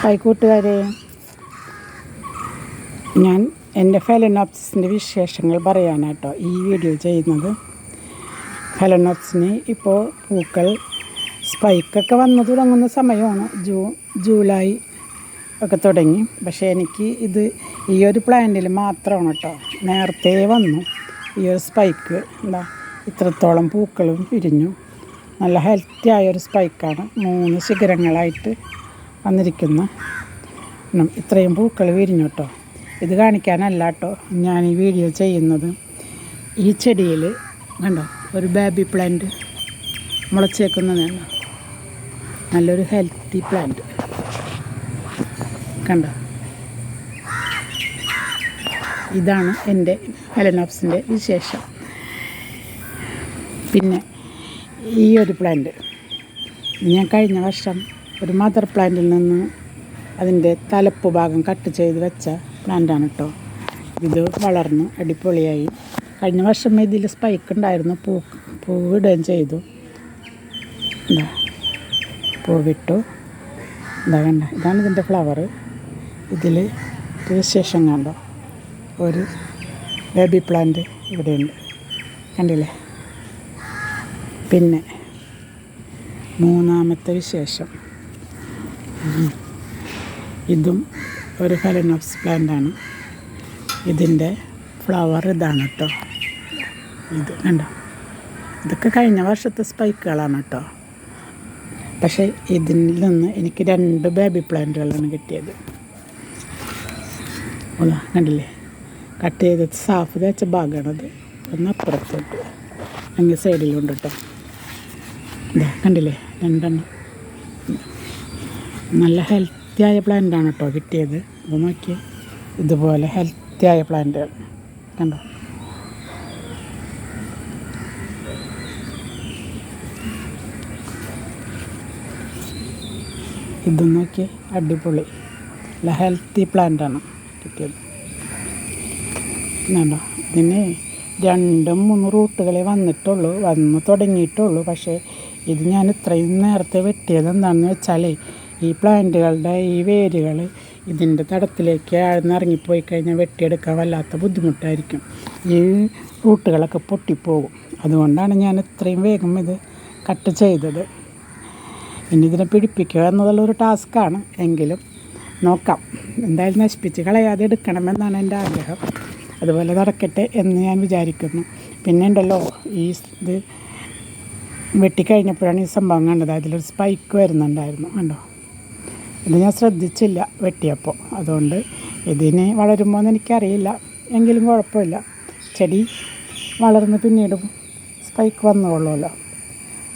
Hi കൂട്ടുകാരെ, ഞാൻ എൻ്റെ ഫെലനോപ്സിസിൻ്റെ വിശേഷങ്ങൾ പറയാനാട്ടോ ഈ വീഡിയോ ചെയ്യുന്നത്. ഫെലനോപ്സിന് ഇപ്പോൾ പൂക്കൾ സ്പൈക്കൊക്കെ വന്നു തുടങ്ങുന്ന സമയമാണ്. ജൂലൈ ഒക്കെ തുടങ്ങി. പക്ഷേ എനിക്ക് ഇത് ഈ ഒരു പ്ലാന്റിൽ മാത്രമാണ് കേട്ടോ നേരത്തെ വന്നു. ഈ ഒരു സ്പൈക്ക് എന്താ ഇത്രത്തോളം പൂക്കളും പിരിഞ്ഞു. നല്ല ഹെൽത്തി ആയൊരു സ്പൈക്കാണ്. 3 ശിഖരങ്ങളായിട്ട് വന്നിരിക്കുന്ന ഇത്രയും പൂക്കൾ വിരിഞ്ഞു കേട്ടോ. ഇത് കാണിക്കാനല്ല കേട്ടോ ഞാൻ ഈ വീഡിയോ ചെയ്യുന്നത്. ഈ ചെടിയിൽ കണ്ടോ ഒരു ബേബി പ്ലാന്റ് മുളച്ചേക്കുന്നതാണ്. നല്ലൊരു ഹെൽത്തി പ്ലാന്റ് കണ്ടോ. ഇതാണ് എൻ്റെ ഫെലനോപ്സിൻ്റെ വിശേഷം. പിന്നെ ഈ ഒരു പ്ലാന്റ് ഞാൻ കഴിഞ്ഞ വർഷം ഒരു മദർ പ്ലാന്റിൽ നിന്ന് അതിൻ്റെ തലപ്പ് ഭാഗം കട്ട് ചെയ്ത് വെച്ച പ്ലാന്റാണ് കേട്ടോ. ഇത് വളർന്നു അടിപൊളിയായി. കഴിഞ്ഞ വർഷം ഇതിൽ സ്പൈക്ക് ഉണ്ടായിരുന്നു. പൂവിടുകയും ചെയ്തു. എന്താ പൂവിട്ടു. എന്താ കണ്ട, ഇതാണ് ഇതിൻ്റെ ഫ്ലവർ. ഇതിൽ വിശേഷം കണ്ടോ, ഒരു ബേബി പ്ലാന്റ് ഇവിടെയുണ്ട്, കണ്ടില്ലേ. പിന്നെ മൂന്നാമത്തെ വിശേഷം, ഇതും ഒരു ഫെലനോപ്സ് പ്ലാന്റാണ്. ഇതിൻ്റെ ഫ്ലവർ ഇതാണ് കേട്ടോ. ഇത് കണ്ടോ, ഇതൊക്കെ കഴിഞ്ഞ വർഷത്തെ സ്പൈക്കുകളാണ് കേട്ടോ. പക്ഷേ ഇതിൽ നിന്ന് എനിക്ക് 2 ബേബി പ്ലാന്റുകളാണ് കിട്ടിയത്. കണ്ടില്ലേ, കട്ട് ചെയ്ത് സാഫ് തേച്ച ഭാഗമാണത്. ഒന്ന് അപ്പുറത്തോട്ട് അങ്ങ് സൈഡിലുണ്ട് കേട്ടോ. ഇതാ കണ്ടില്ലേ, 2 എണ്ണം. നല്ല ഹെൽത്തിയായ പ്ലാന്റാണ് കേട്ടോ കിട്ടിയത്. അത് നോക്കി, ഇതുപോലെ ഹെൽത്തിയായ പ്ലാന്റുകൾ കണ്ടോ. ഇത് നോക്കി, അടിപൊളി നല്ല ഹെൽത്തി പ്ലാന്റാണ് കിട്ടിയത്. കണ്ടോ, ഇതിന് 2-3 റൂട്ടുകളെ വന്നു തുടങ്ങിയിട്ടുള്ളൂ. പക്ഷേ ഇത് ഞാൻ ഇത്രയും നേരത്തെ വെട്ടിയത് എന്താണെന്ന് വെച്ചാൽ ഈ പ്ലാന്റുകളുടെ ഈ വേരുകൾ ഇതിൻ്റെ തടത്തിലേക്ക് ആഴ്ന്നിറങ്ങിപ്പോയി കഴിഞ്ഞാൽ വെട്ടിയെടുക്കാൻ വല്ലാത്ത ബുദ്ധിമുട്ടായിരിക്കും. ഈ റൂട്ടുകളൊക്കെ പൊട്ടിപ്പോകും. അതുകൊണ്ടാണ് ഞാൻ ഇത്രയും വേഗം ഇത് കട്ട് ചെയ്തത്. ഇനി ഇതിനെ പിടിപ്പിക്കുക എന്നതുള്ളൊരു ടാസ്ക്കാണ്. എങ്കിലും നോക്കാം. എന്തായാലും നശിപ്പിച്ച് കളയാതെ എടുക്കണമെന്നാണ് എൻ്റെ ആഗ്രഹം. അതുപോലെ നടക്കട്ടെ എന്ന് ഞാൻ വിചാരിക്കുന്നു. പിന്നെ ഉണ്ടല്ലോ, ഈ ഇത് വെട്ടിക്കഴിഞ്ഞപ്പോഴാണ് ഈ സംഭവം കണ്ടത്. അതിലൊരു സ്പൈക്ക് വരുന്നുണ്ടായിരുന്നു കണ്ടോ. ഇത് ഞാൻ ശ്രദ്ധിച്ചില്ല വെട്ടിയപ്പോൾ. അതുകൊണ്ട് ഇതിന് വളരുമ്പോൾ എന്ന് എനിക്കറിയില്ല. എങ്കിലും കുഴപ്പമില്ല, ചെടി വളർന്ന് പിന്നീടും സ്പൈക്ക് വന്നുകൊള്ളുമല്ലോ.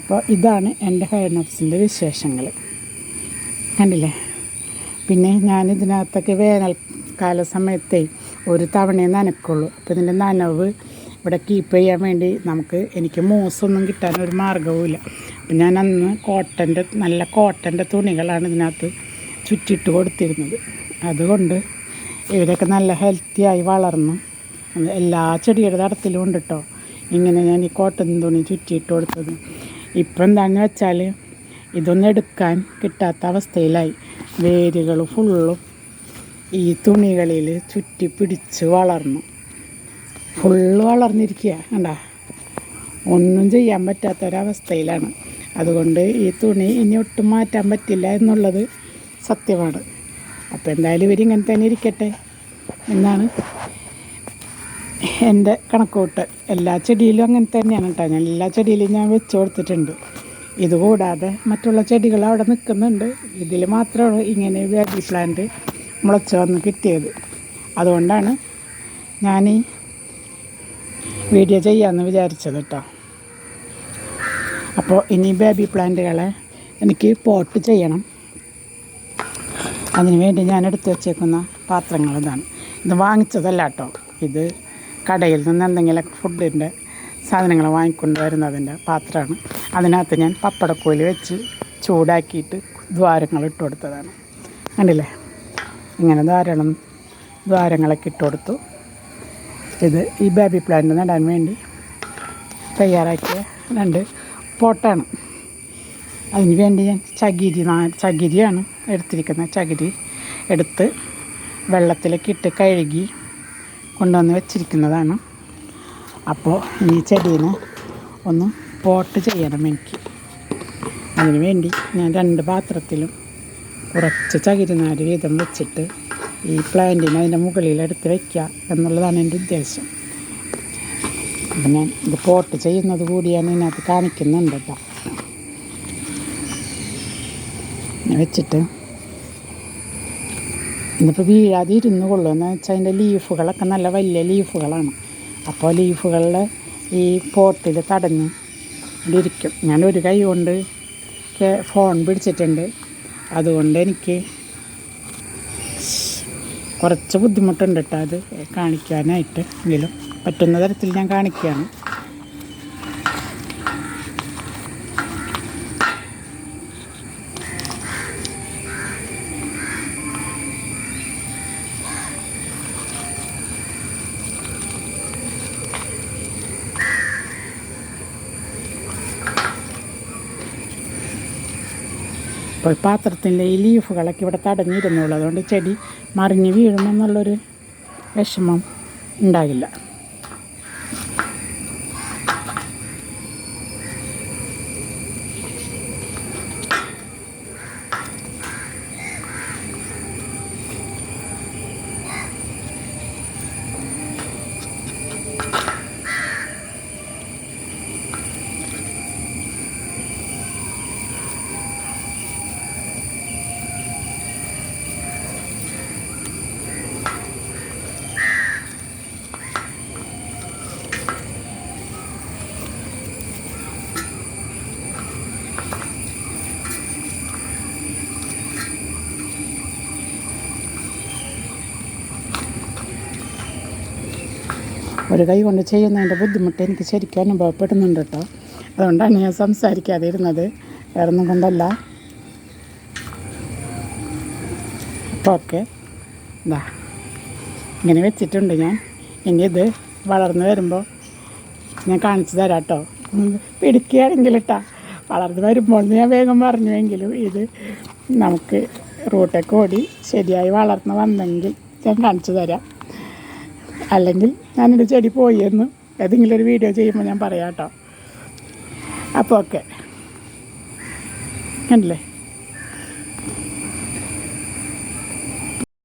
അപ്പോൾ ഇതാണ് എൻ്റെ ഫെലനോപ്സിൻ്റെ വിശേഷങ്ങൾ, കണ്ടില്ലേ. പിന്നെ ഞാൻ ഇതിനകത്തൊക്കെ വേനൽക്കാല സമയത്തെ ഒരു തവണയെ നനയ്ക്കുള്ളൂ. അപ്പോൾ ഇതിൻ്റെ നനവ് ഇവിടെ കീപ്പ് ചെയ്യാൻ വേണ്ടി എനിക്ക് മൂസൊന്നും കിട്ടാനൊരു മാർഗ്ഗവുമില്ല. അപ്പം ഞാൻ അന്ന് നല്ല കോട്ടൻ്റെ തുണികളാണ് ഇതിനകത്ത് ചുറ്റിയിട്ട് കൊടുത്തിരുന്നത്. അതുകൊണ്ട് ഇവരൊക്കെ നല്ല ഹെൽത്തിയായി വളർന്നു. എല്ലാ ചെടിയുടെ തടത്തിലും ഉണ്ട് കേട്ടോ ഇങ്ങനെ ഞാൻ ഈ കോട്ടൻ തുണി ചുറ്റിയിട്ട് കൊടുത്തത്. ഇപ്പം എന്താണെന്ന് വെച്ചാൽ ഇതൊന്നും എടുക്കാൻ കിട്ടാത്ത അവസ്ഥയിലായി. വേരുകൾ ഫുള്ളും ഈ തുണികളിൽ ചുറ്റി പിടിച്ച് വളർന്നു. ഫുള്ള് വളർന്നിരിക്കുക കണ്ടാ. ഒന്നും ചെയ്യാൻ പറ്റാത്തൊരവസ്ഥയിലാണ്. അതുകൊണ്ട് ഈ തുണി ഇനി ഒട്ടും മാറ്റാൻ പറ്റില്ല എന്നുള്ളത് സത്യമാണ്. അപ്പോൾ എന്തായാലും ഇവരിങ്ങനെ തന്നെ ഇരിക്കട്ടെ എന്നാണ് എൻ്റെ കണക്കൂട്ട്. എല്ലാ ചെടിയിലും അങ്ങനെ തന്നെയാണ് കേട്ടോ. ഞാൻ എല്ലാ ചെടിയിലും ഞാൻ വെച്ച് കൊടുത്തിട്ടുണ്ട്. ഇതുകൂടാതെ മറ്റുള്ള ചെടികൾ അവിടെ നിൽക്കുന്നുണ്ട്. ഇതിൽ മാത്രമാണ് ഇങ്ങനെ ബേബി പ്ലാന്റ് മുളച്ച് വന്ന് കിട്ടിയത്. അതുകൊണ്ടാണ് ഞാൻ ഈ വീഡിയോ ചെയ്യാമെന്ന് വിചാരിച്ചത് കേട്ടോ. അപ്പോൾ ഇനി ബേബി പ്ലാന്റുകളെ എനിക്ക് പോട്ട് ചെയ്യണം. അതിന് വേണ്ടി ഞാൻ എടുത്ത് വെച്ചേക്കുന്ന പാത്രങ്ങൾ ഇതാണ്. ഇത് വാങ്ങിച്ചതല്ല കേട്ടോ. ഇത് കടയിൽ നിന്ന് എന്തെങ്കിലും ഫുഡിൻ്റെ സാധനങ്ങൾ വാങ്ങിക്കൊണ്ട് വരുന്നതിൻ്റെ പാത്രമാണ്. അതിനകത്ത് ഞാൻ പപ്പടക്കോല് വെച്ച് ചൂടാക്കിയിട്ട് ദ്വാരങ്ങൾ ഇട്ട് കൊടുത്തതാണ്. കണ്ടില്ലേ, ഇങ്ങനെ ദ്വാരങ്ങളൊക്കെ ഇട്ട് കൊടുത്തു. ഇത് ഈ ബേബി പ്ലാന്റ് നടാൻ വേണ്ടി തയ്യാറാക്കിയ 2 പോട്ടാണ്. അതിന് വേണ്ടി ഞാൻ ചകിരിയാണ് എടുത്തിരിക്കുന്നത്. ചകിരി എടുത്ത് വെള്ളത്തിലേക്ക് ഇട്ട് കഴുകി കൊണ്ടുവന്ന് വെച്ചിരിക്കുന്നതാണ്. അപ്പോൾ ഈ ചെടീനെ ഒന്ന് പോട്ട് ചെയ്യണം എനിക്ക്. അതിന് വേണ്ടി ഞാൻ 2 പാത്രത്തിലും കുറച്ച് ചകിരിനാര് വീതം വെച്ചിട്ട് ഈ പ്ലാന്റിനെ അതിൻ്റെ മുകളിൽ എടുത്ത് വയ്ക്കുക എന്നുള്ളതാണ് എൻ്റെ ഉദ്ദേശം. അപ്പം ഞാൻ ഇത് പോട്ട് ചെയ്യുന്നത് കൂടിയാണ് ഇതിനകത്ത് കാണിക്കുന്നുണ്ട് കേട്ടോ. വെച്ചിട്ട് ഇന്നിപ്പോൾ വീഴാതെ ഇരുന്ന് കൊള്ളുമെന്ന് വെച്ചാൽ അതിൻ്റെ ലീഫുകളൊക്കെ നല്ല വലിയ ലീഫുകളാണ്. അപ്പോൾ ലീഫുകളിൽ ഈ പോട്ടിൽ തടഞ്ഞ് ഇരിക്കും. ഞാൻ ഒരു കൈ കൊണ്ട് ഫോൺ പിടിച്ചിട്ടുണ്ട്. അതുകൊണ്ട് എനിക്ക് കുറച്ച് ബുദ്ധിമുട്ടുണ്ട് കേട്ടോ അത് കാണിക്കാനായിട്ട്. എങ്കിലും പറ്റുന്ന തരത്തിൽ ഞാൻ കാണിക്കുകയാണ്. അപ്പോൾ പാത്രത്തിൻ്റെ ഈ ലീഫുകളൊക്കെ ഇവിടെ തടഞ്ഞിരുന്നുള്ളൂ. അതുകൊണ്ട് ചെടി മറിഞ്ഞ് വീഴുമെന്നുള്ളൊരു വിഷമം ഉണ്ടാകില്ല. ഒരു കൈ കൊണ്ട് ചെയ്യുന്നതിൻ്റെ ബുദ്ധിമുട്ട് എനിക്ക് ശരിക്കും അനുഭവപ്പെടുന്നുണ്ട് കേട്ടോ. അതുകൊണ്ടാണ് ഞാൻ സംസാരിക്കാതെ ഇരുന്നത്, വേറൊന്നും കൊണ്ടല്ല. അപ്പോൾ ഓക്കെ, ഇതാ ഇങ്ങനെ വെച്ചിട്ടുണ്ട് ഞാൻ. ഇനി ഇത് വളർന്ന് വരുമ്പോൾ ഞാൻ കാണിച്ചു തരാം കേട്ടോ. പിടിക്കുകയാണെങ്കിൽ ഇട്ടാ വളർന്ന് വരുമ്പോൾ ഞാൻ വേഗം പറഞ്ഞുവെങ്കിലും ഇത് നമുക്ക് റൂട്ടൊക്കെ ഓടി ശരിയായി വളർന്ന് വന്നെങ്കിൽ ഞാൻ കാണിച്ചു തരാം. അല്ലെങ്കിൽ ഞാനെൻ്റെ ചെടി പോയി എന്ന് ഏതെങ്കിലും ഒരു വീഡിയോ ചെയ്യുമ്പോൾ ഞാൻ പറയാം കേട്ടോ. അപ്പോൾ ഓക്കെ, കണ്ടില്ലേ?